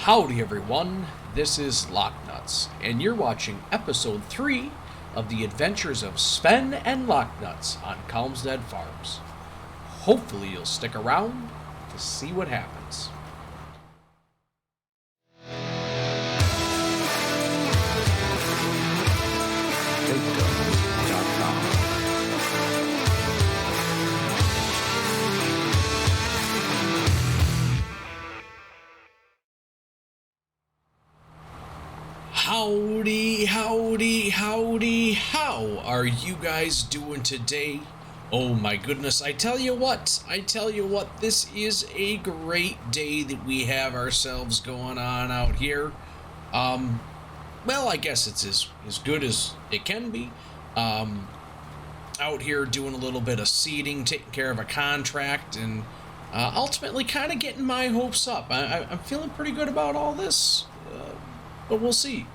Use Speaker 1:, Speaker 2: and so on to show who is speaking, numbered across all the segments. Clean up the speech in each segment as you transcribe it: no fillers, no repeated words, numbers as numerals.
Speaker 1: Howdy everyone, this is LockNutz, and you're watching episode 3 of the Adventures of Sven and LockNutz on Calmsden Farms. Hopefully you'll stick around to see what happens. Howdy, how are you guys doing today? Oh my goodness, I tell you what, this is a great day that we have ourselves going on out here. Well, I guess it's as good as it can be. Out here doing a little bit of seeding, taking care of a contract, and ultimately kind of getting my hopes up. I'm feeling pretty good about all this. But we'll see.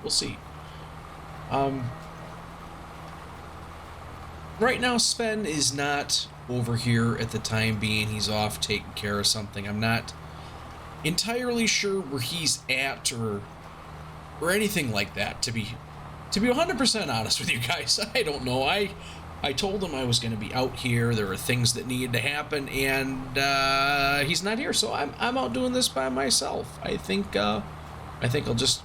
Speaker 1: Right now, Sven is not over here at the time being. He's off taking care of something. I'm not entirely sure where he's at or anything like that. To be 100% honest with you guys, I don't know. I told him I was going to be out here. There were things that needed to happen, and he's not here. So I'm out doing this by myself. I think I'll just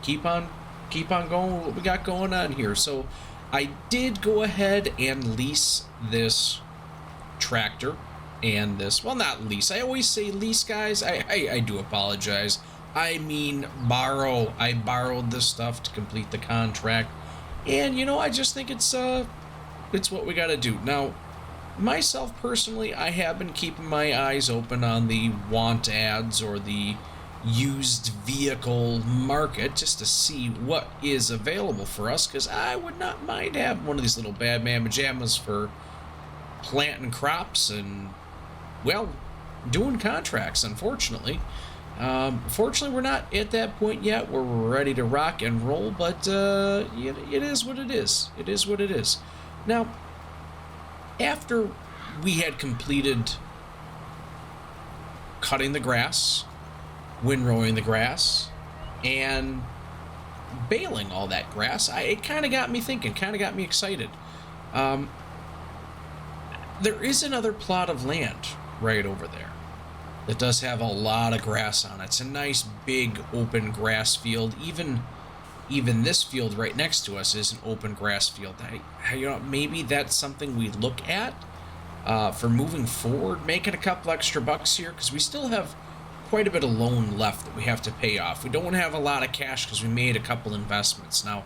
Speaker 1: keep on going with what we got going on here. So I did go ahead and lease this tractor and this, well, not lease. I always say lease, guys. I do apologize. I mean borrow. I borrowed this stuff to complete the contract. And I just think it's what we got to do. Now, myself personally, I have been keeping my eyes open on the want ads or the used vehicle market just to see what is available for us, because I would not mind having one of these little bad man pajamas for planting crops and, well, doing contracts. Unfortunately, we're not at that point yet where we're ready to rock and roll, but it is what it is. It is what it is. Now, after we had completed cutting the grass, windrowing the grass, and baling all that grass, it kind of got me thinking, kind of got me excited. There is another plot of land right over there that does have a lot of grass on it. It's a nice big open grass field. Even this field right next to us is an open grass field. Maybe that's something we look at for moving forward, making a couple extra bucks here, because we still have quite a bit of loan left that we have to pay off. We don't have a lot of cash because we made a couple investments. Now,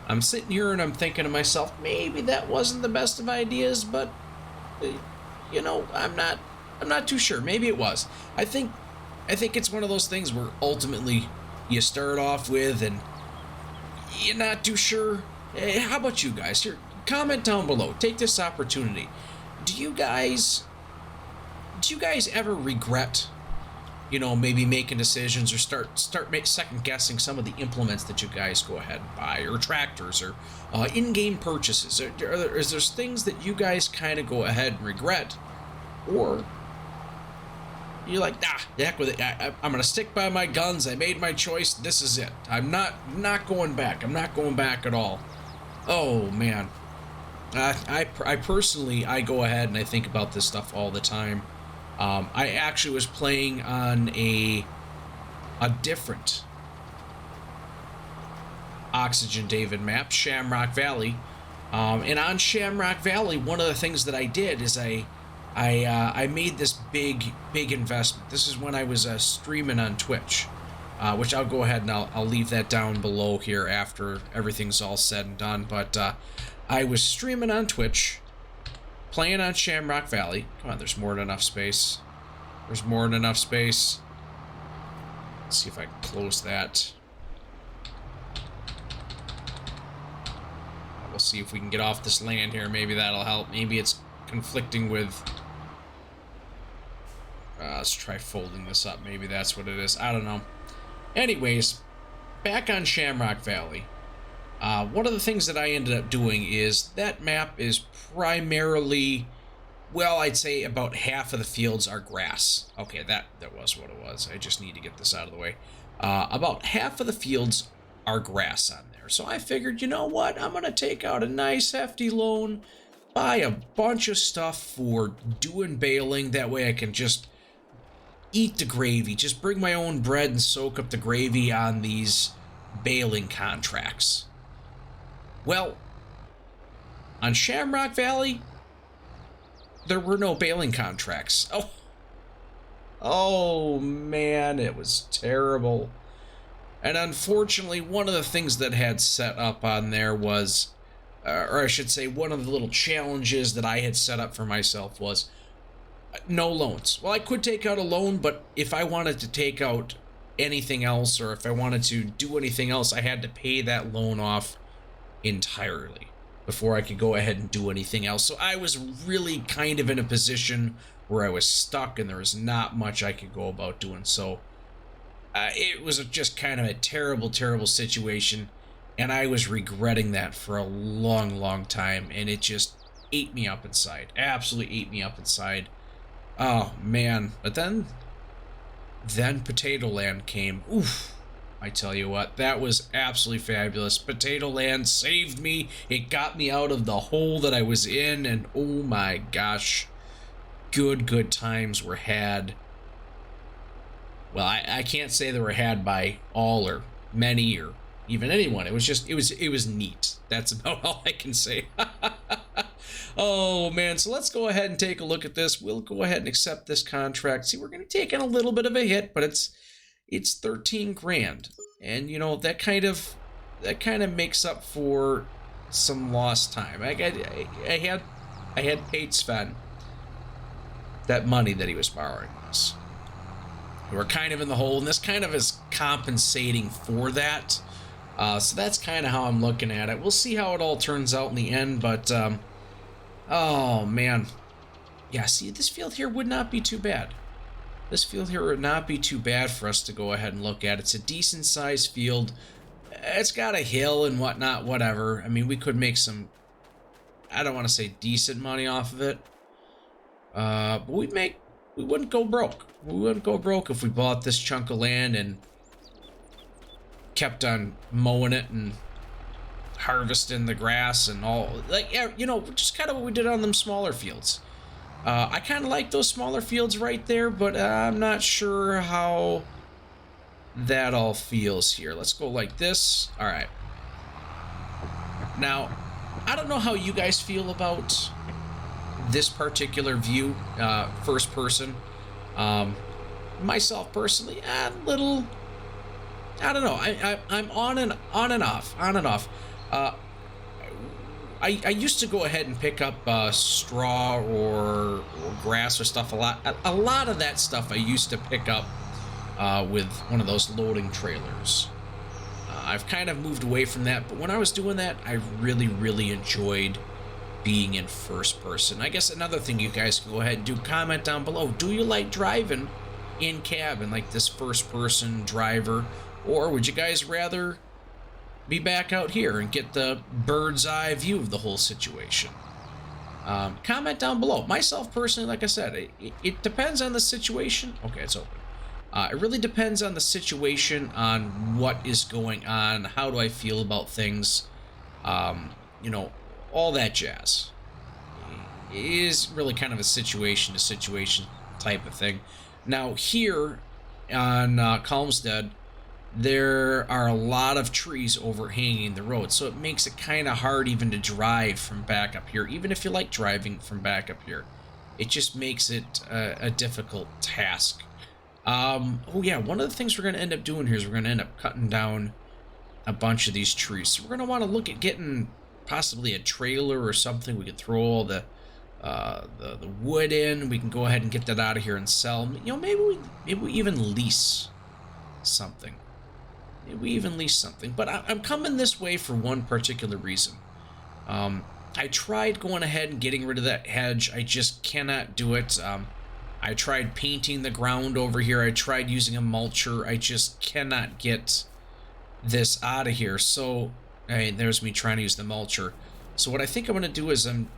Speaker 1: I'm sitting here and I'm thinking to myself, maybe that wasn't the best of ideas, but I'm not too sure. Maybe it was. I think it's one of those things where ultimately you start off with and you're not too sure. How about you guys? Here, comment down below. Take this opportunity. Do you guys ever regret maybe making decisions or start second guessing some of the implements that you guys go ahead and buy, or tractors, or in-game purchases? Is there things that you guys kind of go ahead and regret, or you're like, the heck with it, I'm gonna stick by my guns, I made my choice, this is it, I'm not going back, I'm not going back at all? Oh man, I personally, I go ahead and I think about this stuff all the time. I actually was playing on a different Oxygen David map, Shamrock Valley, and on Shamrock Valley, one of the things that I did is I made this big investment. This is when I was streaming on Twitch, which I'll go ahead and I'll leave that down below here after everything's all said and done. But I was streaming on Twitch, playing on Shamrock Valley. Come on, there's more than enough space. Let's see if I can close that. We'll see if we can get off this land here. Maybe that'll help. Maybe it's conflicting with... let's try folding this up. Maybe that's what it is. I don't know. Anyways, back on Shamrock Valley. One of the things that I ended up doing is that map is primarily Well, I'd say about half of the fields are grass. Okay, that was what it was. I just need to get this out of the way. About half of the fields are grass on there. So I figured, you know what? I'm going to take out a nice hefty loan, buy a bunch of stuff for doing baling. That way I can just eat the gravy, just bring my own bread and soak up the gravy on these baling contracts. Well, on Shamrock Valley, there were no baling contracts. Oh man, it was terrible. And unfortunately, one of the things that had set up on there was, or I should say, one of the little challenges that I had set up for myself was no loans. Well, I could take out a loan, but if I wanted to take out anything else, or if I wanted to do anything else, I had to pay that loan off entirely before I could go ahead and do anything else. So I was really kind of in a position where I was stuck and there was not much I could go about doing. So it was just kind of a terrible, terrible situation. And I was regretting that for a long, long time. And it just ate me up inside. Absolutely ate me up inside. Oh, man. But then Potato Land came. Oof. I tell you what, that was absolutely fabulous. Potato Land saved me. It got me out of the hole that I was in, and oh my gosh, good times were had. Well, I can't say they were had by all or many or even anyone. It was just, it was neat. That's about all I can say. Oh man, so let's go ahead and take a look at this. We'll go ahead and accept this contract. See, we're going to take in a little bit of a hit, but it's 13 grand, and you know that kind of makes up for some lost time. I had paid Sven that money that he was borrowing us. We were kind of in the hole, and this kind of is compensating for that. So that's kind of how I'm looking at it. We'll see how it all turns out in the end, but oh man, yeah. See, this field here would not be too bad. This field here would not be too bad for us to go ahead and look at. It's a decent sized field. It's got a hill and whatnot, whatever. I mean, we could make some, I don't want to say decent money off of it. But we wouldn't go broke. We wouldn't go broke if we bought this chunk of land and kept on mowing it and harvesting the grass and all. Like, you know, just kind of what we did on them smaller fields. I kind of like those smaller fields right there, but I'm not sure how that all feels here. Let's go like this. All right. Now, I don't know how you guys feel about this particular view, first person. Myself personally, a little, I don't know. I'm on and off. I used to go ahead and pick up straw or grass or stuff a lot. A lot of that stuff I used to pick up with one of those loading trailers. I've kind of moved away from that, but when I was doing that, I really enjoyed being in first person. I guess another thing you guys can go ahead and do, comment down below. Do you like driving in cabin like this first person driver, or would you guys rather be back out here and get the bird's eye view of the whole situation? Comment down below. Myself personally, like I said, it depends on the situation. Okay, it's open. It really depends on the situation, on what is going on, how do I feel about things, you know, all that jazz. It is really kind of a situation to situation type of thing. Now here on Calmsden, there are a lot of trees overhanging the road, so it makes it kind of hard even to drive from back up here. Even if you like driving from back up here, it just makes it a difficult task. Oh yeah, one of the things we're going to end up doing here is we're going to end up cutting down a bunch of these trees. So we're going to want to look at getting possibly a trailer or something. We could throw all the wood in. We can go ahead and get that out of here and sell. You know, maybe we even lease something. We even lease something. But I'm coming this way for one particular reason. I tried going ahead and getting rid of that hedge. I just cannot do it. I tried painting the ground over here. I tried using a mulcher. I just cannot get this out of here. So, hey, there's me trying to use the mulcher. So what I think I'm going to do is I'm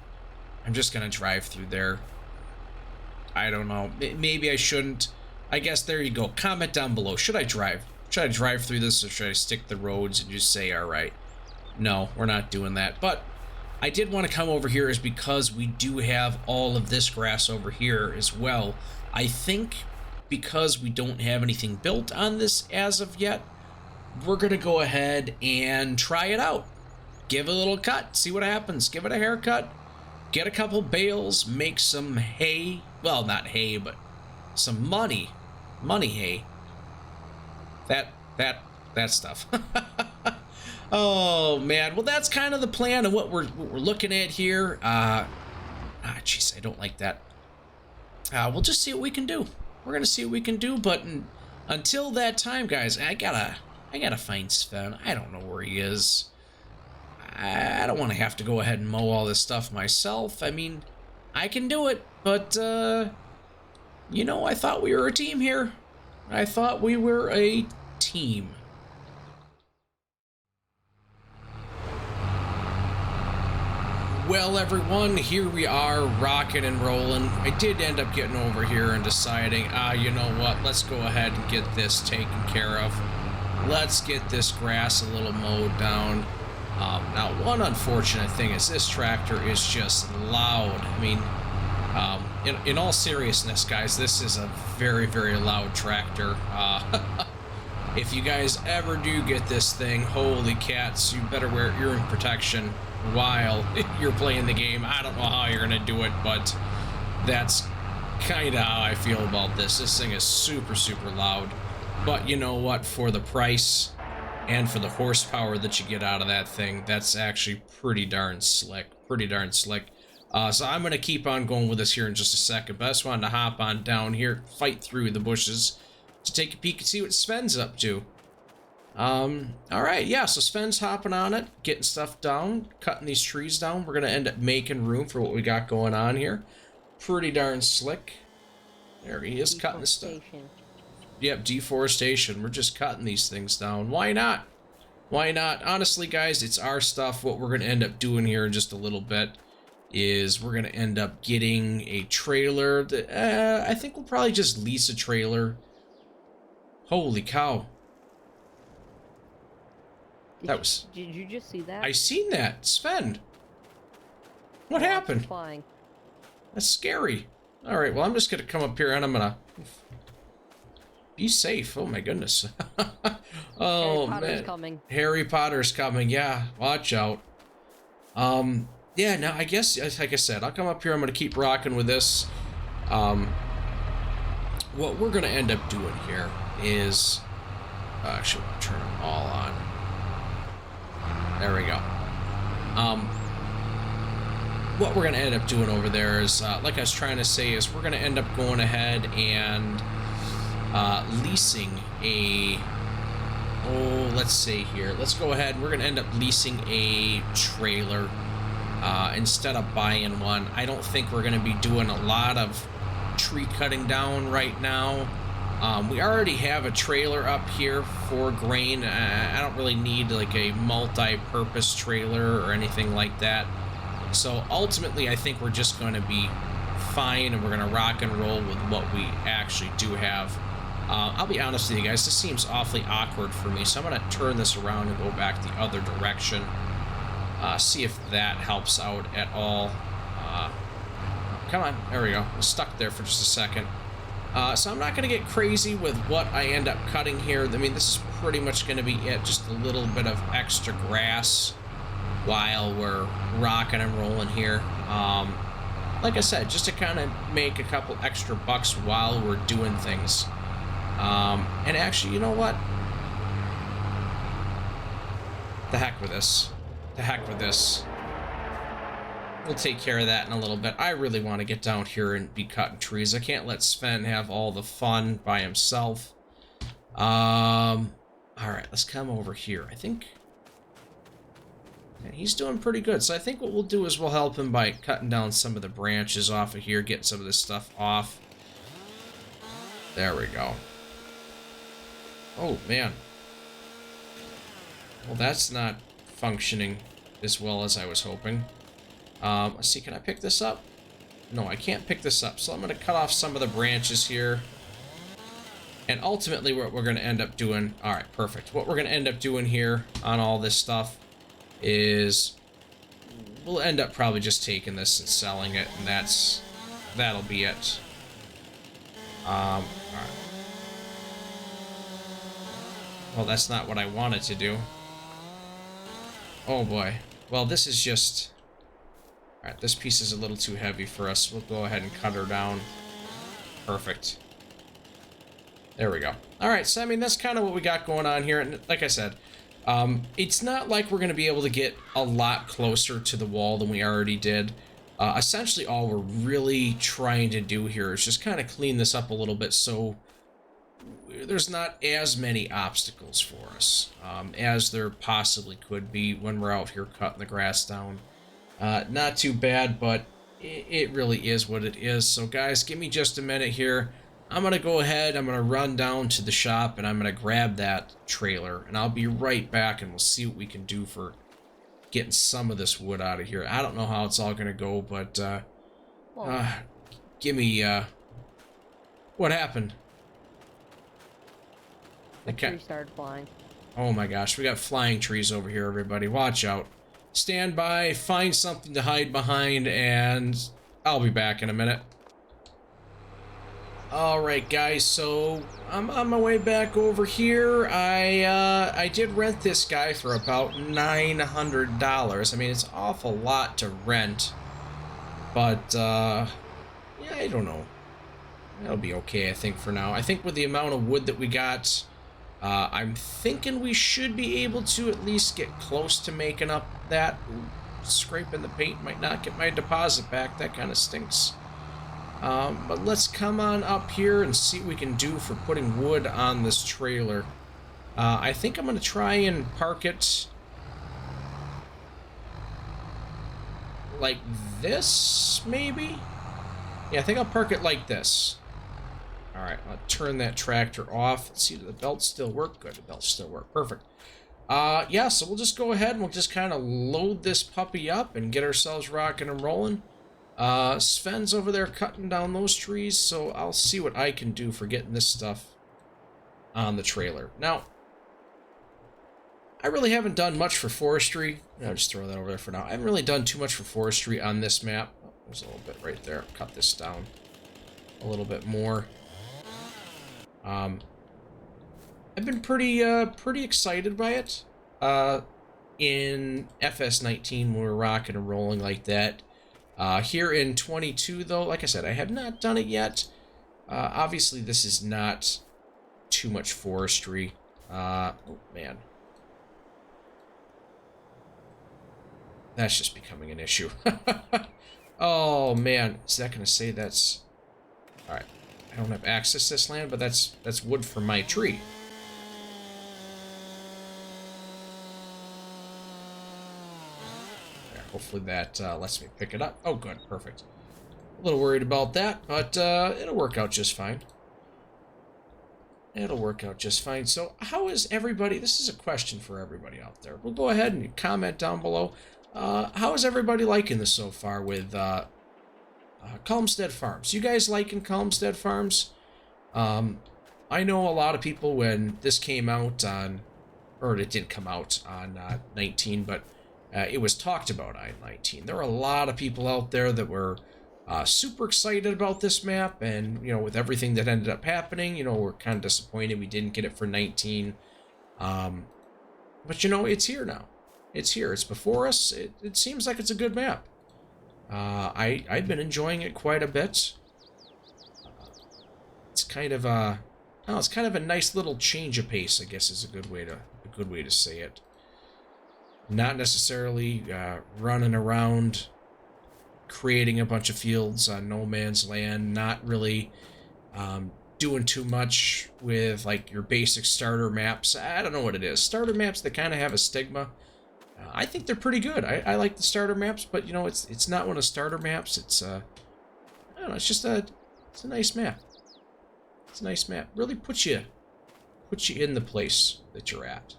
Speaker 1: just going to drive through there. I don't know. Maybe I shouldn't. I guess there you go. Comment down below. Should I drive? Should I drive through this, or should I stick the roads and just say, all right? No, we're not doing that. But I did want to come over here is because we do have all of this grass over here as well. I think because we don't have anything built on this as of yet, we're going to go ahead and try it out. Give it a little cut, see what happens. Give it a haircut, get a couple bales, make some hay. Well, not hay, but some money hay. That stuff. Oh man, well that's kind of the plan of what we're looking at here. Jeez, I don't like that. We'll just see what we can do. We're gonna see what we can do, but until that time, guys, I gotta find Sven. I don't know where he is. I don't want to have to go ahead and mow all this stuff myself. I mean, I can do it, but you know, I thought we were a team here. I thought we were a team. Well, everyone, here we are, rocking and rolling. I did end up getting over here and deciding, you know what, let's go ahead and get this taken care of. Let's get this grass a little mowed down. Now, one unfortunate thing is this tractor is just loud. I mean, in all seriousness, guys, this is a very, very loud tractor. If you guys ever do get this thing, holy cats, you better wear hearing protection while you're playing the game. I don't know how you're gonna do it, but that's kind of how I feel about this. This thing is super, super loud. But you know what? For the price and for the horsepower that you get out of that thing, that's actually pretty darn slick. Pretty darn slick. So I'm going to keep on going with this here in just a second, but I just wanted to hop on down here, fight through the bushes to take a peek and see what Sven's up to. Alright, yeah, so Sven's hopping on it, getting stuff down, cutting these trees down. We're going to end up making room for what we got going on here. Pretty darn slick. There he is, cutting the stuff. Yep, deforestation. We're just cutting these things down. Why not? Why not? Honestly, guys, it's our stuff. What we're going to end up doing here in just a little bit is we're going to end up getting a trailer. That, I think we'll probably just lease a trailer. Holy cow. Did
Speaker 2: you just see that?
Speaker 1: I seen that. Sven. What happened?
Speaker 2: Flying.
Speaker 1: That's scary. All right, well, I'm just going to come up here and I'm going to... Be safe. Oh my goodness. Oh,
Speaker 2: Harry Potter's
Speaker 1: man.
Speaker 2: Coming.
Speaker 1: Harry Potter's coming. Yeah, watch out. Yeah, now I guess, like I said, I'll come up here. I'm going to keep rocking with this. What we're going to end up doing here is... actually, we'll turn them all on. There we go. What we're going to end up doing over there is, like I was trying to say, is we're going to end up going ahead and... leasing a, let's see here. Let's go ahead. We're going to end up leasing a trailer instead of buying one. I don't think we're going to be doing a lot of tree cutting down right now. We already have a trailer up here for grain. I don't really need like a multi-purpose trailer or anything like that. So ultimately, I think we're just going to be fine and we're going to rock and roll with what we actually do have. I'll be honest with you guys, this seems awfully awkward for me, so I'm going to turn this around and go back the other direction. See if that helps out at all. Come on, there we go. I'm stuck there for just a second. So I'm not going to get crazy with what I end up cutting here. I mean, this is pretty much going to be it, just a little bit of extra grass while we're rocking and rolling here. Like I said, just to kind of make a couple extra bucks while we're doing things. And actually, you know what? The heck with this. The heck with this. We'll take care of that in a little bit. I really want to get down here and be cutting trees. I can't let Sven have all the fun by himself. Alright, let's come over here. I think... yeah, he's doing pretty good. So I think what we'll do is we'll help him by cutting down some of the branches off of here, getting some of this stuff off. There we go. Oh, man. Well, that's not functioning as well as I was hoping. Let's see, can I pick this up? No, I can't pick this up. So I'm going to cut off some of the branches here. And ultimately what we're going to end up doing... All right, perfect. What we're going to end up doing here on all this stuff is... We'll end up probably just taking this and selling it. And that'll be it. All right. Well, that's not what I wanted to do. Oh boy. Well, this is just... Alright, this piece is a little too heavy for us. We'll go ahead and cut her down. Perfect. There we go. Alright, so I mean, that's kind of what we got going on here. And like I said, it's not like we're going to be able to get a lot closer to the wall than we already did. Essentially, all we're really trying to do here is just kind of clean this up a little bit so there's not as many obstacles for us as there possibly could be when we're out here cutting the grass down. Not too bad, but it really is what it is. So guys, give me just a minute here. I'm going to go ahead, I'm going to run down to the shop, and I'm going to grab that trailer, and I'll be right back, and we'll see what we can do for getting some of this wood out of here. I don't know how it's all going to go, but give me... what happened?
Speaker 2: The tree started flying.
Speaker 1: Oh my gosh, we got flying trees over here, everybody. Watch out. Stand by, find something to hide behind, and I'll be back in a minute. Alright guys, so I'm on my way back over here. I did rent this guy for about $900. I mean, it's an awful lot to rent. But, yeah, I don't know. That'll be okay, I think, for now. I think with the amount of wood that we got, I'm thinking we should be able to at least get close to making up that. Ooh, scraping the paint might not get my deposit back. That kind of stinks. But let's come on up here and see what we can do for putting wood on this trailer. I think I'm going to try and park it like this, maybe? Yeah, I think I'll park it like this. Alright, I'll turn that tractor off. Let's see, do the belts still work? Good, the belts still work. Perfect. Yeah, so we'll just go ahead and we'll just kind of load this puppy up and get ourselves rocking and rolling. Sven's over there cutting down those trees, so I'll see what I can do for getting this stuff on the trailer. Now, I really haven't done much for forestry. I'll just throw that over there for now. I haven't really done too much for forestry on this map. Oh, there's a little bit right there. Cut this down a little bit more. I've been pretty excited by it. In FS19, when we were rocking and rolling like that. Here in 22, though, like I said, I have not done it yet. Obviously, this is not too much forestry. Oh, man. That's just becoming an issue. Oh, man. Is that going to say that's... Alright. I don't have access to this land, but that's wood for my tree. There, hopefully that lets me pick it up. Oh, good. Perfect. A little worried about that, but it'll work out just fine. It'll work out just fine. So, how is everybody... This is a question for everybody out there. We'll go ahead and comment down below. How is everybody liking this so far with Calmsden Farms? You guys liking Calmsden Farms? I know a lot of people when this came out on... Or it didn't come out on 19, but it was talked about on 19. There were a lot of people out there that were super excited about this map, and, you know, with everything that ended up happening, you know, we're kind of disappointed we didn't get it for 19. But, you know, it's here now. It's here. It's before us. It seems like it's a good map. I've been enjoying it quite a bit. It's kind of a... Oh, it's kind of a nice little change of pace, I guess is a good way to say it. Not necessarily running around creating a bunch of fields on no man's land, not really doing too much with like your basic starter maps. I don't know what it is. Starter maps that kind of have a stigma. I think they're pretty good. I like the starter maps, but you know, it's not one of starter maps. It's I don't know, it's a nice map. It's a nice map. Really puts you in the place that you're at.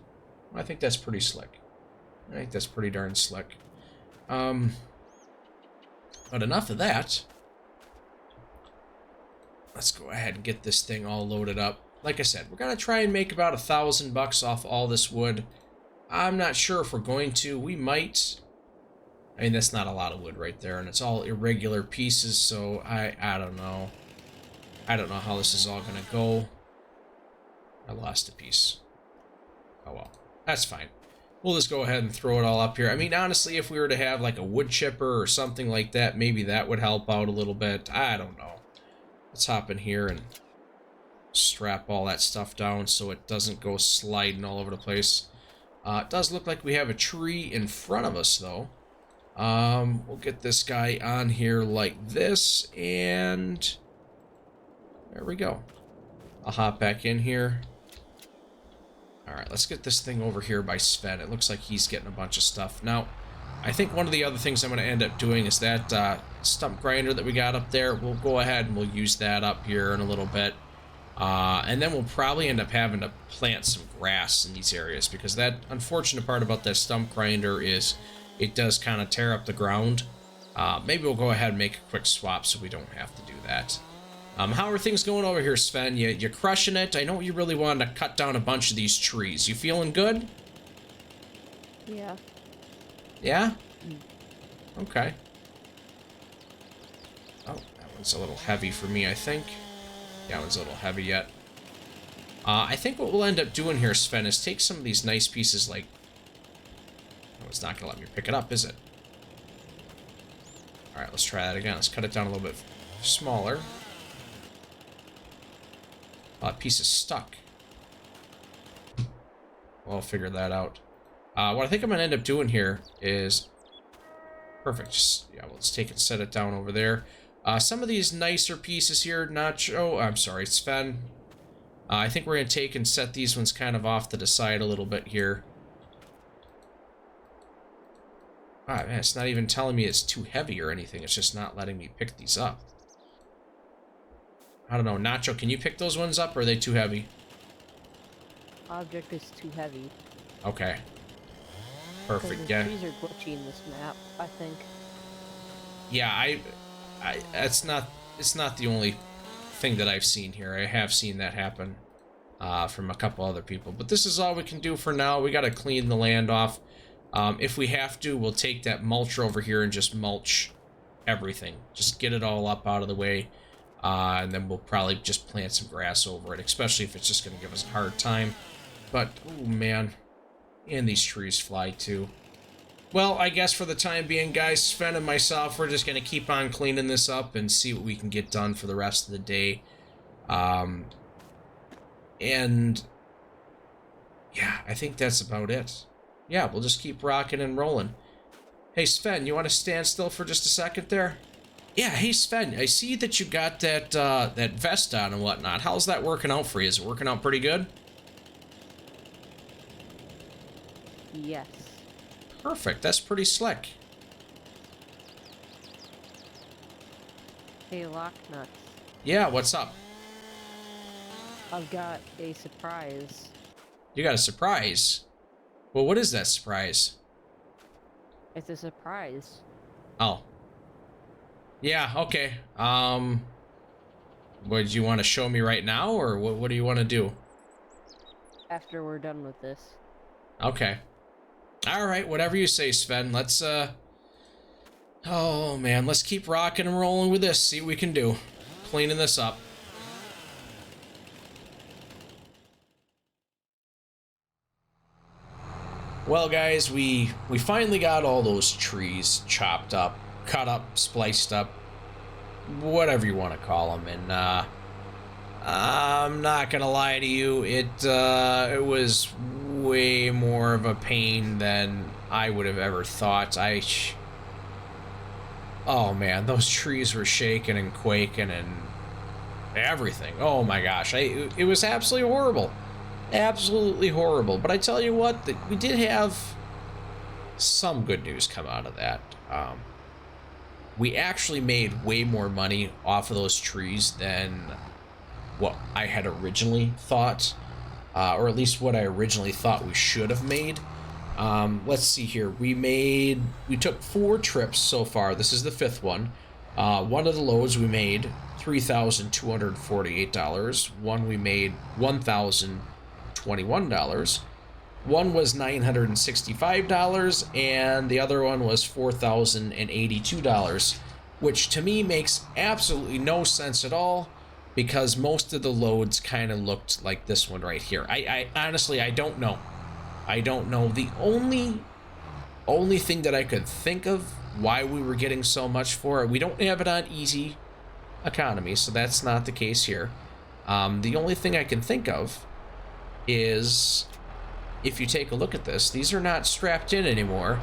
Speaker 1: I think that's pretty slick. I think that's pretty darn slick. But enough of that. let's go ahead and get this thing all loaded up. Like I said, we're gonna try and make about $1,000 off all this wood. I'm not sure if we're going to. We might. I mean, that's not a lot of wood right there, and it's all irregular pieces, so I don't know. I don't know how this is all gonna go. I lost a piece. Oh well, that's fine. We'll just go ahead and throw it all up here. I mean, honestly, if we were to have like a wood chipper or something like that, maybe that would help out a little bit. I don't know. Let's hop in here and strap all that stuff down so it doesn't go sliding all over the place. It does look like we have a tree in front of us, though. We'll get this guy on here like this, and there we go. I'll hop back in here. Alright, let's get this thing over here by Sven. It looks like he's getting a bunch of stuff. Now, I think one of the other things I'm going to end up doing is that stump grinder that we got up there. We'll go ahead and we'll use that up here in a little bit. And then we'll probably end up having to plant some grass in these areas, because that unfortunate part about that stump grinder is it does kind of tear up the ground. Maybe we'll go ahead and make a quick swap so we don't have to do that. How are things going over here, Sven? You're crushing it. I know you really wanted to cut down a bunch of these trees. You feeling good?
Speaker 2: Yeah.
Speaker 1: Yeah? Okay. Oh, that one's a little heavy for me, I think. Yeah, that one's a little heavy yet. I think what we'll end up doing here, Sven, is take some of these nice pieces like... Oh, it's not going to let me pick it up, is it? Alright, let's try that again. Let's cut it down a little bit smaller. Oh, that piece is stuck. Well, I'll figure that out. What I think I'm going to end up doing here is... Perfect. Just, yeah, we'll just take it and set it down over there. Some of these nicer pieces here, I'm sorry, Sven. I think we're going to take and set these ones kind of off to the side a little bit here. Ah, man, it's not even telling me it's too heavy or anything. It's just not letting me pick these up. I don't know. Nacho, can you pick those ones up, or are they too heavy?
Speaker 2: Object is too heavy.
Speaker 1: Okay. Perfect,
Speaker 2: The
Speaker 1: yeah.
Speaker 2: trees are glitchy in this map, I think.
Speaker 1: Yeah, it's not the only thing that I've seen here. I have seen that happen from a couple other people. But this is all we can do for now. We got to clean the land off. If we have to, we'll take that mulcher over here and just mulch everything. Just get it all up out of the way. And then we'll probably just plant some grass over it, especially if it's just going to give us a hard time. But, oh man. And these trees fly too. Well, I guess for the time being, guys, Sven and myself, we're just going to keep on cleaning this up and see what we can get done for the rest of the day. And yeah, I think that's about it. Yeah, we'll just keep rocking and rolling. Hey, Sven, you want to stand still for just a second there? Yeah, hey, Sven, I see that you got that, that vest on and whatnot. How's that working out for you? Is it working out pretty good?
Speaker 2: Yes.
Speaker 1: Perfect. That's pretty slick.
Speaker 2: Hey, LockNutz.
Speaker 1: Yeah, what's up?
Speaker 2: I've got a surprise.
Speaker 1: You got a surprise? Well, what is that surprise?
Speaker 2: It's a surprise.
Speaker 1: Oh. Yeah, okay. Would you want to show me right now, or what do you want to do?
Speaker 2: After we're done with this.
Speaker 1: Okay. Alright, whatever you say, Sven. Let's, oh, man. Let's keep rocking and rolling with this. See what we can do. Cleaning this up. Well, guys, we finally got all those trees chopped up, cut up, spliced up, whatever you want to call them. And, I'm not gonna lie to you, it was way more of a pain than I would have ever thought. Oh man, those trees were shaking and quaking and everything. Oh my gosh, it was absolutely horrible. Absolutely horrible. But I tell you what, we did have some good news come out of that. We actually made way more money off of those trees than what I had originally thought, or at least what I originally thought we should have made. Let's see here. We took 4 trips so far. This is the 5th one. One of the loads we made $3,248. One we made $1,021. One was $965, and the other one was $4,082, which to me makes absolutely no sense at all, because most of the loads kind of looked like this one right here. I honestly, I don't know. I don't know. The only thing that I could think of why we were getting so much for it, we don't have it on easy economy, so that's not the case here. The only thing I can think of is, if you take a look at this, these are not strapped in anymore,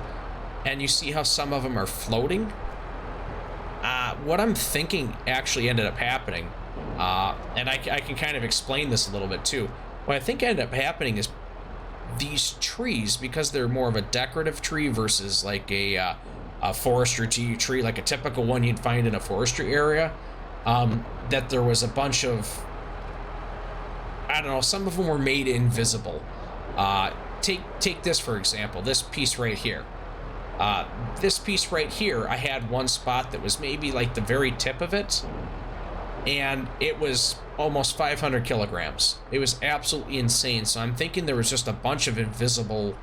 Speaker 1: and you see how some of them are floating? What I'm thinking actually ended up happening, and I can kind of explain this a little bit too. What I think ended up happening is these trees, because they're more of a decorative tree versus like a forestry tree, like a typical one you'd find in a forestry area, that there was a bunch of, I don't know, some of them were made invisible. Take this for example, this piece right here. This piece right here, I had one spot that was maybe like the very tip of it, and it was almost 500 kilograms. It was absolutely insane. So I'm thinking there was just a bunch of invisible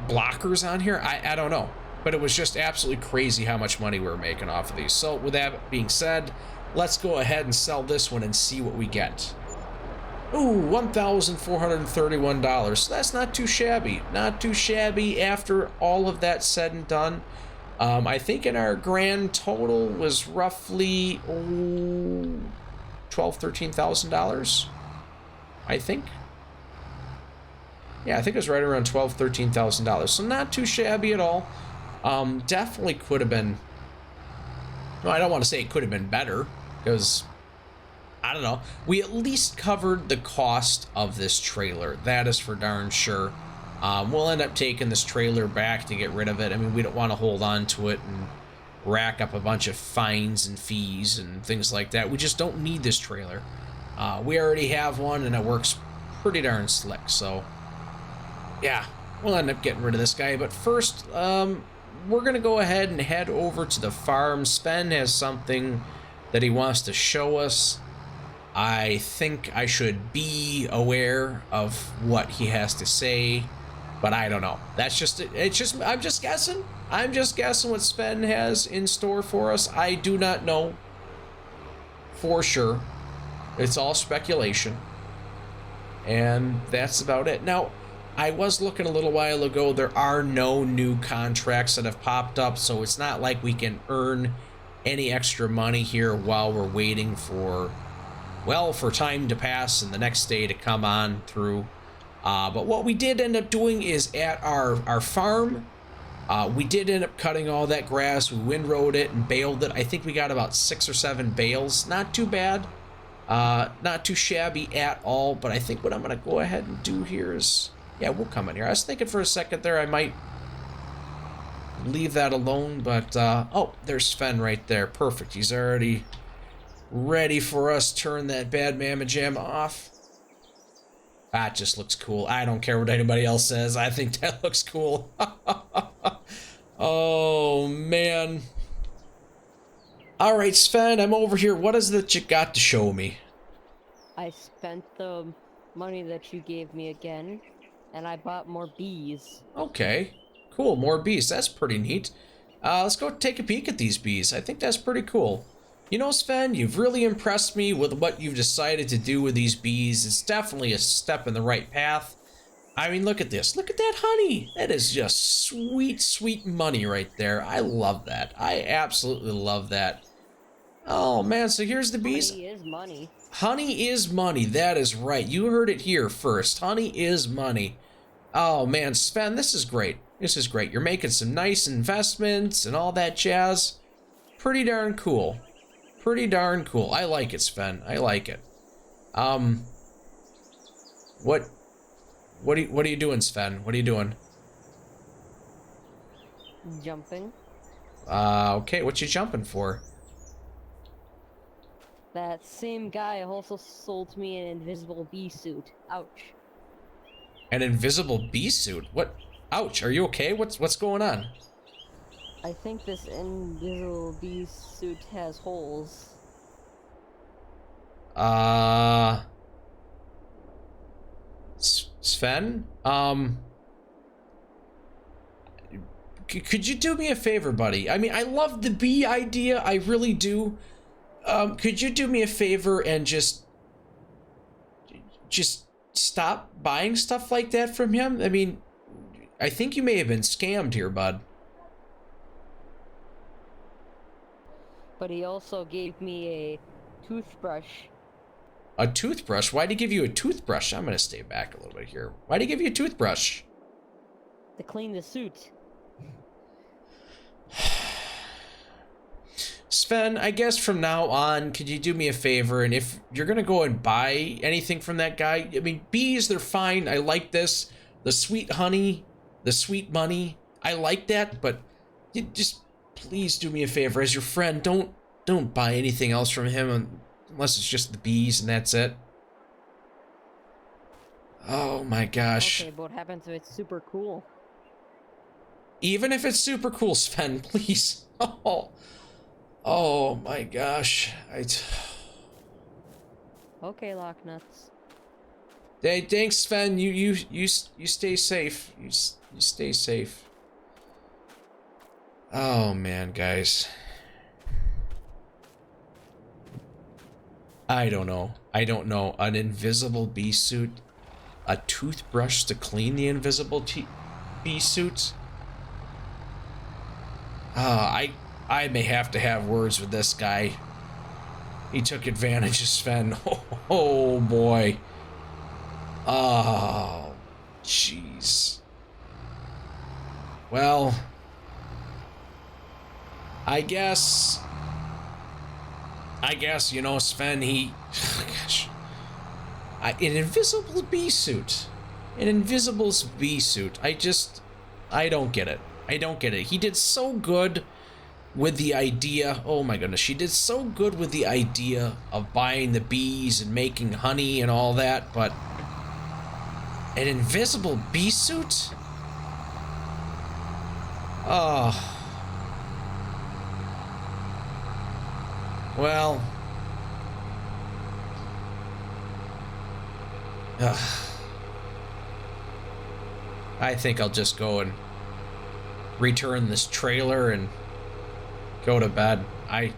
Speaker 1: blockers on here. I don't know, but it was just absolutely crazy how much money we were making off of these. So with that being said, let's go ahead and sell this one and see what we get. Ooh, $1,431. So that's not too shabby. Not too shabby after all of that said and done. I think in our grand total was roughly $13,000. I think. Yeah, I think it was right around $13,000. So not too shabby at all. Definitely could have been. No, I don't want to say it could have been better, because I don't know. We at least covered the cost of this trailer. That is for darn sure. We'll end up taking this trailer back to get rid of it. I mean, we don't want to hold on to it and rack up a bunch of fines and fees and things like that. We just don't need this trailer. We already have one, and it works pretty darn slick. So, yeah, we'll end up getting rid of this guy. But first, we're going to go ahead and head over to the farm. Sven has something that he wants to show us. I think I should be aware of what he has to say, but I don't know. That's just it. I'm just guessing. I'm just guessing what Sven has in store for us. I do not know for sure. It's all speculation. And that's about it. Now, I was looking a little while ago. There are no new contracts that have popped up, so it's not like we can earn any extra money here while we're waiting for, well, for time to pass and the next day to come on through. But what we did end up doing is at our farm, we did end up cutting all that grass. We windrowed it and baled it. I think we got about 6 or 7 bales. Not too bad. Not too shabby at all. But I think what I'm going to go ahead and do here is, yeah, we'll come in here. I was thinking for a second there I might leave that alone. But, oh, there's Sven right there. Perfect. He's already ready for us. Turn that bad mamma jam off. That just looks cool. I don't care what anybody else says. I think that looks cool. Oh, man. All right, Sven, I'm over here. What is it that you got to show me?
Speaker 2: I spent the money that you gave me again, and I bought more bees.
Speaker 1: Okay, cool. More bees. That's pretty neat. Let's go take a peek at these bees. I think that's pretty cool. You know, Sven, you've really impressed me with what you've decided to do with these bees. It's definitely a step in the right path. I mean, look at this. Look at that honey. That is just sweet, sweet money right there. I love that. I absolutely love that. Oh, man, so here's the bees.
Speaker 2: Honey is money.
Speaker 1: Honey is money. That is right. You heard it here first. Honey is money. Oh, man, Sven, this is great. This is great. You're making some nice investments and all that jazz. Pretty darn cool. Pretty darn cool. I like it, Sven. I like it. What are you doing, Sven? What are you doing?
Speaker 2: Jumping.
Speaker 1: Okay, what you jumping for?
Speaker 2: That same guy also sold me an invisible bee suit. Ouch.
Speaker 1: An invisible bee suit? What? Ouch, are you okay? What's going on?
Speaker 2: I think this invisible bee suit has holes.
Speaker 1: Uh, Sven, could you do me a favor, buddy? I mean, I love the bee idea, I really do. Could you do me a favor and just stop buying stuff like that from him? I mean, I think you may have been scammed here, bud.
Speaker 2: But he also gave me a toothbrush.
Speaker 1: A toothbrush? Why'd he give you a toothbrush? I'm gonna stay back a little bit here. Why'd he give you a toothbrush?
Speaker 2: To clean the suit.
Speaker 1: Sven, I guess from now on, could you do me a favor? And if you're gonna go and buy anything from that guy, I mean, bees, they're fine. I like this. The sweet honey, the sweet money. I like that, but you just please do me a favor. As your friend, don't buy anything else from him unless it's just the bees and that's it. Oh my gosh.
Speaker 2: Okay, but what happens if it's super cool?
Speaker 1: Even if it's super cool, Sven, please. Oh my gosh.
Speaker 2: Okay, LockNutz.
Speaker 1: Hey, thanks, Sven. You stay safe. You stay safe. Oh man, guys. I don't know. I don't know. An invisible bee suit, a toothbrush to clean the invisible bee suit. I may have to have words with this guy. He took advantage of Sven. Oh boy. Oh, jeez. Well, I guess, you know, Sven, gosh. An invisible bee suit. An invisible bee suit. I don't get it. I don't get it. He did so good with the idea. Oh my goodness. She did so good with the idea of buying the bees and making honey and all that, but an invisible bee suit? Oh. Well. I think I'll just go and return this trailer and go to bed. An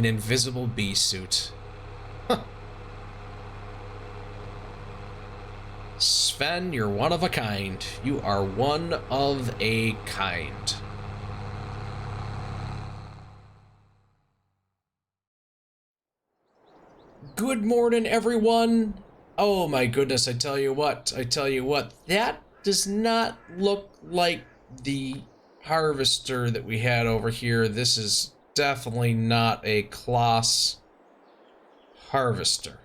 Speaker 1: invisible bee suit. Huh. Sven, you're one of a kind. You are one of a kind. Good morning, everyone. Oh my goodness, I tell you what, that does not look like the harvester that we had over here. This is definitely not a Claas harvester.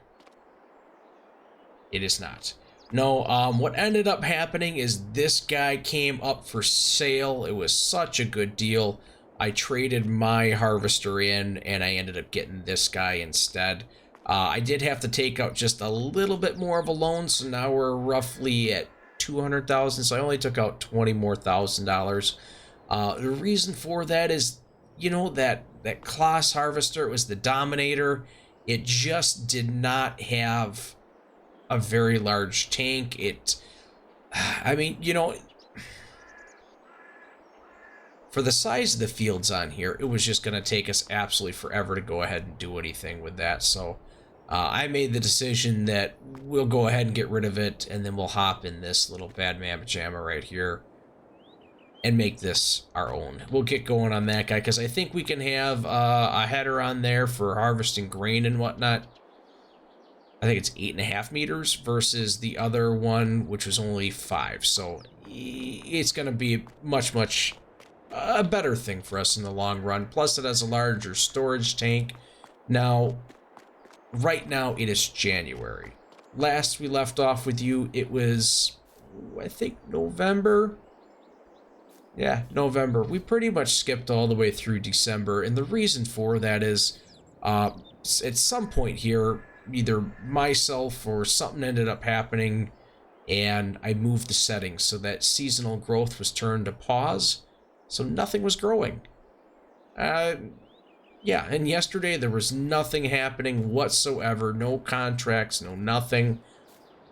Speaker 1: It is not. No, what ended up happening is this guy came up for sale. It was such a good deal. I traded my harvester in and I ended up getting this guy instead. I did have to take out just a little bit more of a loan, so now we're roughly at 200,000, so I only took out $20,000 more. The reason for that is, you know, that Claas harvester, it was the Dominator. It just did not have a very large tank. I mean, you know, for the size of the fields on here, it was just going to take us absolutely forever to go ahead and do anything with that. So I made the decision that we'll go ahead and get rid of it, and then we'll hop in this little bad man pajama right here and make this our own. We'll get going on that guy because I think we can have a header on there for harvesting grain and whatnot. I think it's 8.5 meters versus the other one, which was only 5. So it's going to be much a better thing for us in the long run. Plus, it has a larger storage tank. Now, right now, it is January. Last we left off with you, it was, I think, November. Yeah, November. We pretty much skipped all the way through December, and the reason for that is, at some point here, either myself or something ended up happening, and I moved the settings so that seasonal growth was turned to pause. So nothing was growing. Yeah, and yesterday there was nothing happening whatsoever. No contracts, no nothing.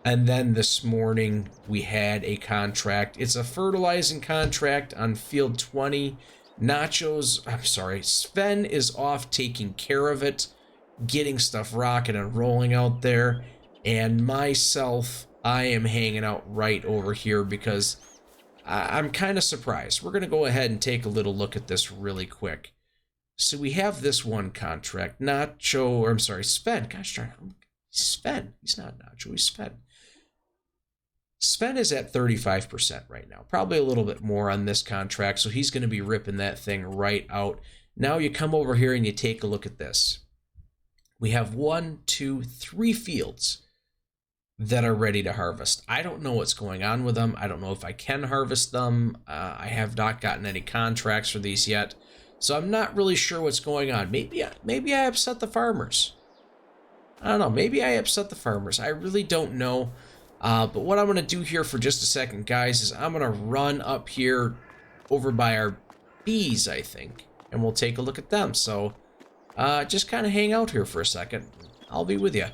Speaker 1: And then this morning we had a contract. It's a fertilizing contract on field 20. Sven is off taking care of it, getting stuff rocking and rolling out there. And myself, I am hanging out right over here because I'm kind of surprised. We're going to go ahead and take a little look at this really quick. So we have this one contract. Sven. Gosh darn, Sven. He's not Nacho, he's Sven. Sven is at 35% right now. Probably a little bit more on this contract, so he's going to be ripping that thing right out. Now you come over here and you take a look at this. We have 1, 2, 3 fields that are ready to harvest. I don't know what's going on with them. I don't know if I can harvest them. I have not gotten any contracts for these yet, so I'm not really sure what's going on. Maybe I upset the farmers. I don't know. Maybe I upset the farmers. I really don't know. But what I'm going to do here for just a second, guys, is I'm going to run up here over by our bees, I think, and we'll take a look at them. So just kind of hang out here for a second. I'll be with you.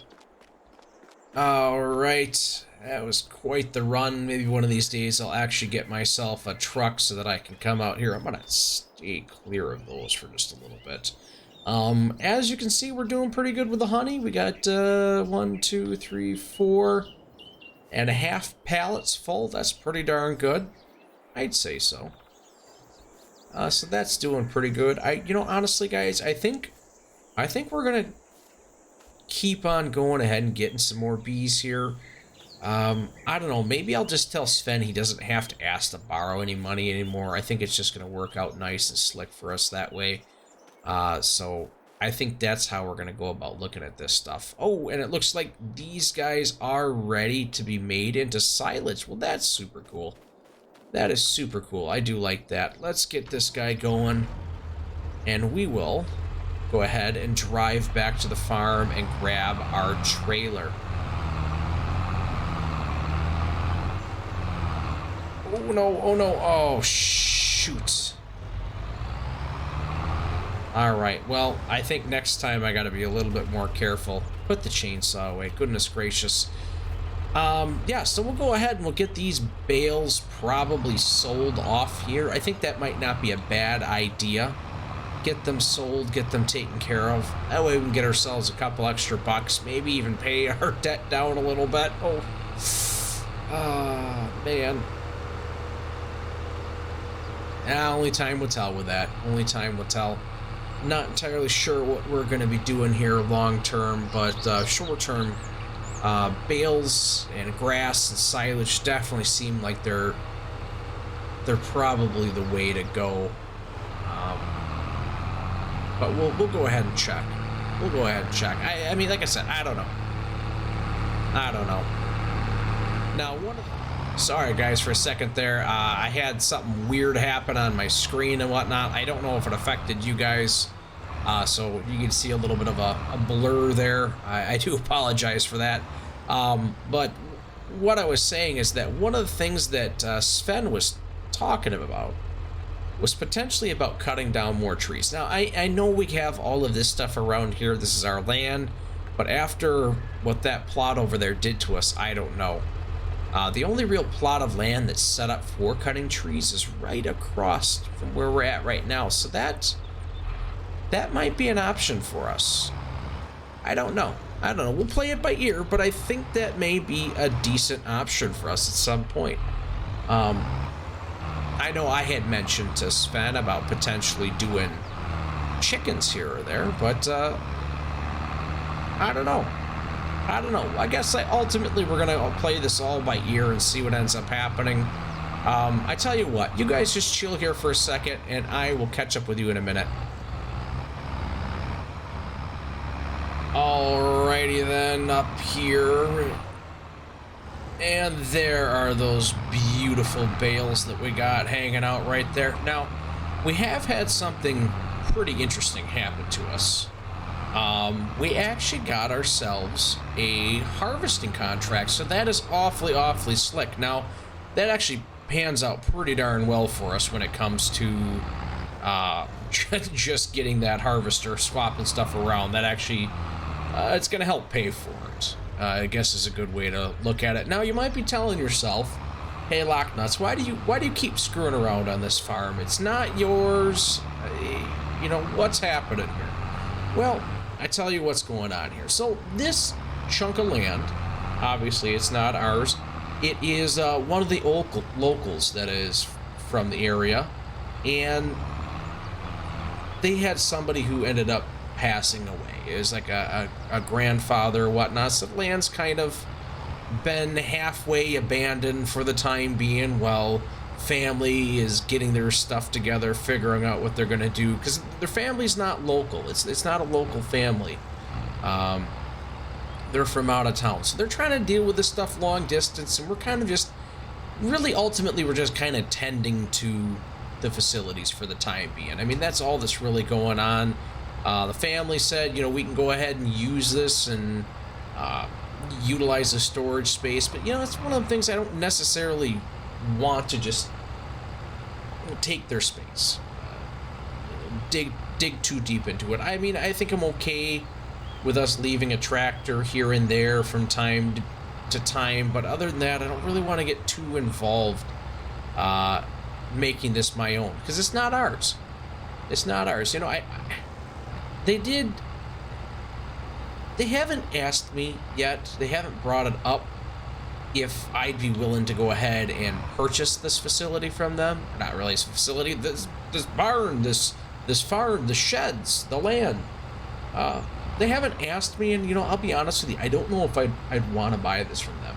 Speaker 1: All right. That was quite the run. Maybe one of these days I'll actually get myself a truck so that I can come out here. I'm going to stay clear of those for just a little bit. As you can see, we're doing pretty good with the honey. We got 1, 2, 3, 4... and a half pallets full. That's pretty darn good. I'd say so. So that's doing pretty good. Honestly, guys, I think we're gonna keep on going ahead and getting some more bees here. I don't know. Maybe I'll just tell Sven he doesn't have to ask to borrow any money anymore. I think it's just gonna work out nice and slick for us that way. So I think that's how we're going to go about looking at this stuff. Oh, and it looks like these guys are ready to be made into silage. Well, that's super cool. That is super cool. I do like that. Let's get this guy going. And we will go ahead and drive back to the farm and grab our trailer. Oh, no. Oh, no. Oh, shoot. Alright, well, I think next time I gotta be a little bit more careful. Put the chainsaw away, goodness gracious. Yeah, so we'll go ahead and we'll get these bales probably sold off here. I think that might not be a bad idea. Get them sold, get them taken care of. That way we can get ourselves a couple extra bucks, maybe even pay our debt down a little bit. Oh, man. Only time will tell with that. Only time will tell. Not entirely sure what we're going to be doing here long term, but short term, bales and grass and silage definitely seem like they're probably the way to go. But we'll go ahead and check. We'll go ahead and check. I mean, like I said, I don't know. Now, sorry guys for a second there. I had something weird happen on my screen and whatnot. I don't know if it affected you guys. So you can see a little bit of a blur there. I do apologize for that. But what I was saying is that one of the things that Sven was talking about was potentially about cutting down more trees. Now, I know we have all of this stuff around here. This is our land. But after what that plot over there did to us, I don't know. The only real plot of land that's set up for cutting trees is right across from where we're at right now. So that might be an option for us. I don't know. We'll play it by ear, but I think that may be a decent option for us at some point. I know I had mentioned to Sven about potentially doing chickens here or there, but I don't know. I guess ultimately we're gonna play this all by ear and see what ends up happening. I tell you what, you guys just chill here for a second and I will catch up with you in a minute. Alrighty then, up here. And there are those beautiful bales that we got hanging out right there. Now, we have had something pretty interesting happen to us. We actually got ourselves a harvesting contract, so that is awfully slick. Now, that actually pans out pretty darn well for us when it comes to just getting that harvester, swapping stuff around. That actually, it's going to help pay for it, I guess is a good way to look at it. Now, you might be telling yourself, hey, LockNutz, why do you keep screwing around on this farm? It's not yours. You know, what's happening here? Well, I tell you what's going on here. So this chunk of land, obviously it's not ours. It is one of the locals that is from the area, and they had somebody who ended up passing away. It was like a grandfather or whatnot. So the land's kind of been halfway abandoned for the time being while family is getting their stuff together, figuring out what they're going to do, because their family's not local. It's not a local family. They're from out of town, so they're trying to deal with this stuff long distance, and we're kind of just really ultimately we're just kind of tending to the facilities for the time being. I mean, that's all that's really going on. The family said, you know, we can go ahead and use this and utilize the storage space, but you know, it's one of the things I don't necessarily want to just take their space, dig too deep into it. I mean, I think I'm okay with us leaving a tractor here and there from time to time, but other than that, I don't really want to get too involved making this my own, because it's not ours. It's not ours. You know, they haven't asked me yet, they haven't brought it up if I'd be willing to go ahead and purchase this facility from them. Not really a facility, this barn, this farm, the sheds, the land. They haven't asked me, and you know, I'll be honest with you, I don't know if I'd want to buy this from them.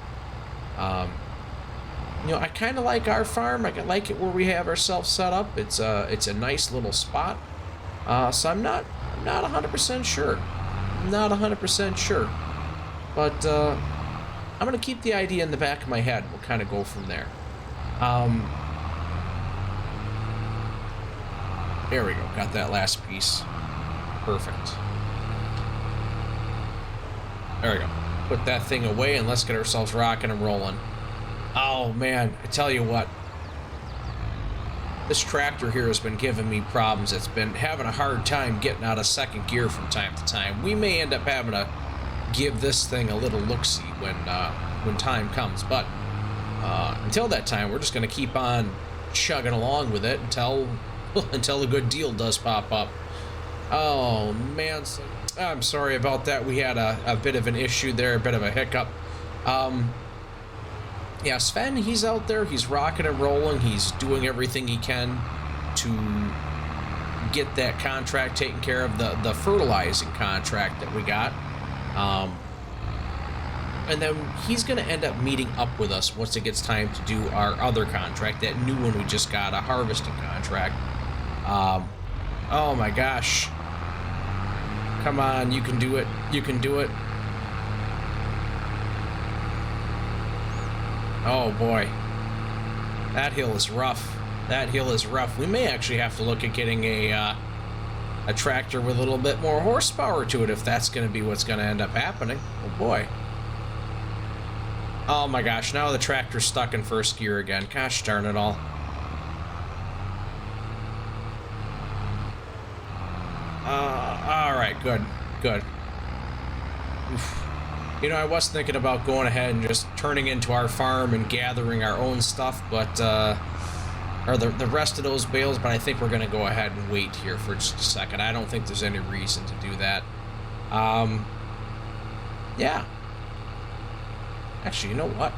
Speaker 1: You know, I kind of like our farm. I like it where we have ourselves set up. It's a nice little spot. So I'm not 100% sure. Not 100% sure. But I'm gonna keep the idea in the back of my head. We'll kind of go from there. There we go. Got that last piece. Perfect. There we go. Put that thing away and let's get ourselves rocking and rolling. Oh man, I tell you what. This tractor here has been giving me problems. It's been having a hard time getting out of second gear from time to time. We may end up having to give this thing a little look-see when time comes, but until that time, we're just going to keep on chugging along with it until a good deal does pop up. Oh man, I'm sorry about that. We had a bit of an issue there, a bit of a hiccup. Yeah, Sven, he's out there, he's rocking and rolling, he's doing everything he can to get that contract taken care of, the fertilizing contract that we got. And then he's going to end up meeting up with us once it gets time to do our other contract, that new one we just got, a harvesting contract. Oh my gosh. Come on, you can do it. You can do it. Oh boy. That hill is rough. That hill is rough. We may actually have to look at getting a tractor with a little bit more horsepower to it if that's going to be what's going to end up happening. Oh boy. Oh my gosh, now the tractor's stuck in first gear again. Gosh darn it all. Alright, good. Good. Oof. You know, I was thinking about going ahead and just turning into our farm and gathering our own stuff, but, or the rest of those bales, but I think we're going to go ahead and wait here for just a second. I don't think there's any reason to do that. Yeah. Actually, you know what?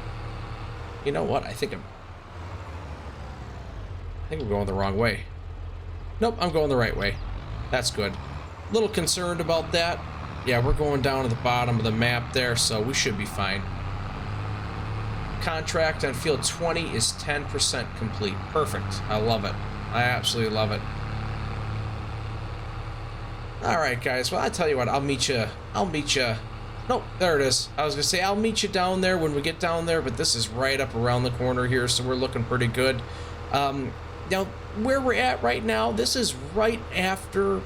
Speaker 1: You know what? I think we're going the wrong way. Nope, I'm going the right way. That's good. A little concerned about that. Yeah, we're going down to the bottom of the map there, so we should be fine. Contract on field 20 is 10% complete. Perfect. I love it. I absolutely love it. All right, guys. Well, I tell you what, I'll meet you. Nope, there it is. I was gonna say I'll meet you down there when we get down there, but this is right up around the corner here, so we're looking pretty good. Now, where we're at right now, this is right after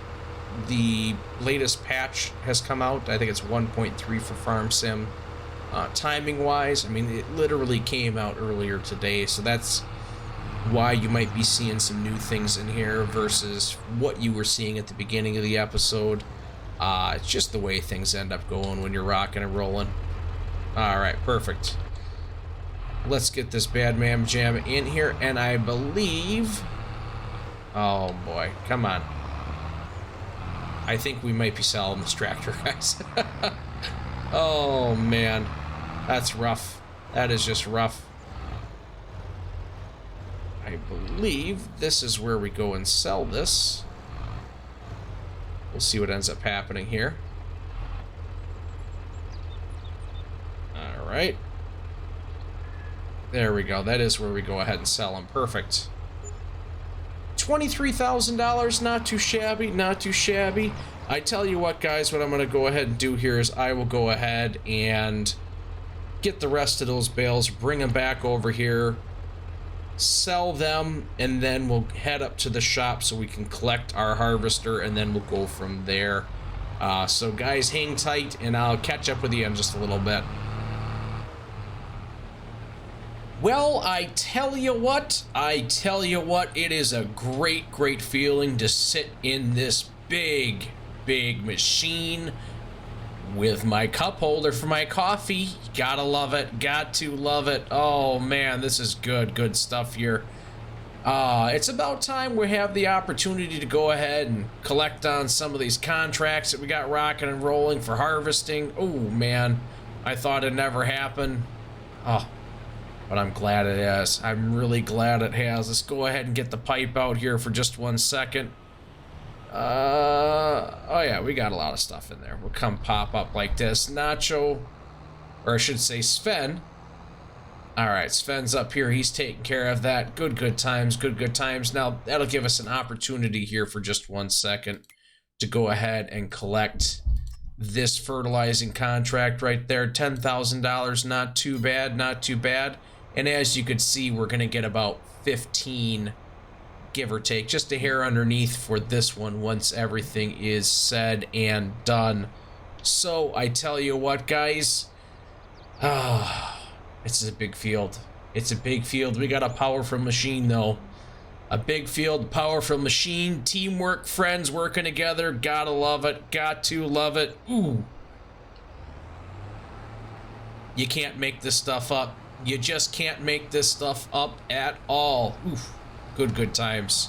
Speaker 1: the latest patch has come out. I think it's 1.3 for Farm Sim. Timing wise, I mean, it literally came out earlier today, so that's why you might be seeing some new things in here versus what you were seeing at the beginning of the episode. It's just the way things end up going when you're rocking and rolling. Alright, perfect. Let's get this bad man jam in here, and I believe... Oh boy, come on. I think we might be selling this tractor, guys. Oh man, that's rough. That is just rough. I believe this is where we go and sell this. We'll see what ends up happening here. Alright. There we go. That is where we go ahead and sell them. Perfect. $23,000, not too shabby, not too shabby. I tell you what, guys, what I'm going to go ahead and do here is I will go ahead and get the rest of those bales, bring them back over here, sell them, and then we'll head up to the shop so we can collect our harvester, and then we'll go from there. So guys, hang tight, and I'll catch up with you in just a little bit. Well, I tell you what, it is a great, great feeling to sit in this big, big machine with my cup holder for my coffee. Gotta love it, got to love it. Oh man, this is good stuff here. It's about time we have the opportunity to go ahead and collect on some of these contracts that we got rocking and rolling for harvesting. Oh man, I thought it'd never happen. Oh, but I'm glad it is. I'm really glad it has. Let's go ahead and get the pipe out here for just 1 second. Oh yeah, we got a lot of stuff in there. We'll come pop up like this. Nacho, or I should say Sven. Alright, Sven's up here. He's taking care of that. Good times, good times. Now, that'll give us an opportunity here for just 1 second to go ahead and collect this fertilizing contract right there. $10,000, not too bad, not too bad. And as you could see, we're going to get about 15, give or take, just a hair underneath for this one once everything is said and done. So, I tell you what, guys, this is a big field. It's a big field. We got a powerful machine, though. A big field, powerful machine, teamwork, friends working together. Gotta love it. Got to love it. Ooh. You can't make this stuff up. You just can't make this stuff up at all. Oof. Good times.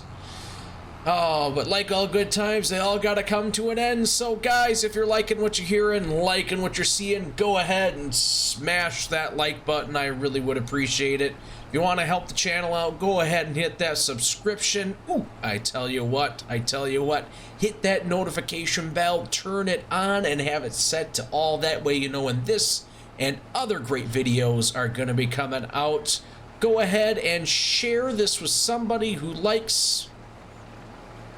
Speaker 1: Oh, but like all good times, they all gotta come to an end. So guys, if you're liking what you're hearing, liking what you're seeing, go ahead and smash that like button. I really would appreciate it. If you want to help the channel out, go ahead and hit that subscription. Ooh, I tell you what, hit that notification bell, turn it on, and have it set to all. That way you know when this and other great videos are going to be coming out. Go ahead and share this with somebody who likes,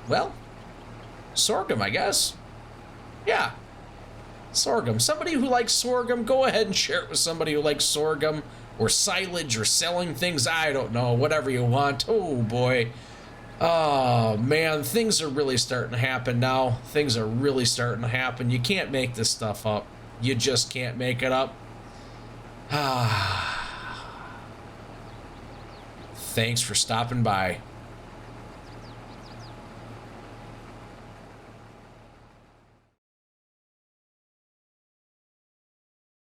Speaker 1: well, sorghum, I guess. Yeah, sorghum. Somebody who likes sorghum, go ahead and share it with somebody who likes sorghum or silage or selling things. I don't know, whatever you want. Oh boy. Oh man, things are really starting to happen now. Things are really starting to happen. You can't make this stuff up. You just can't make it up. Thanks for stopping by.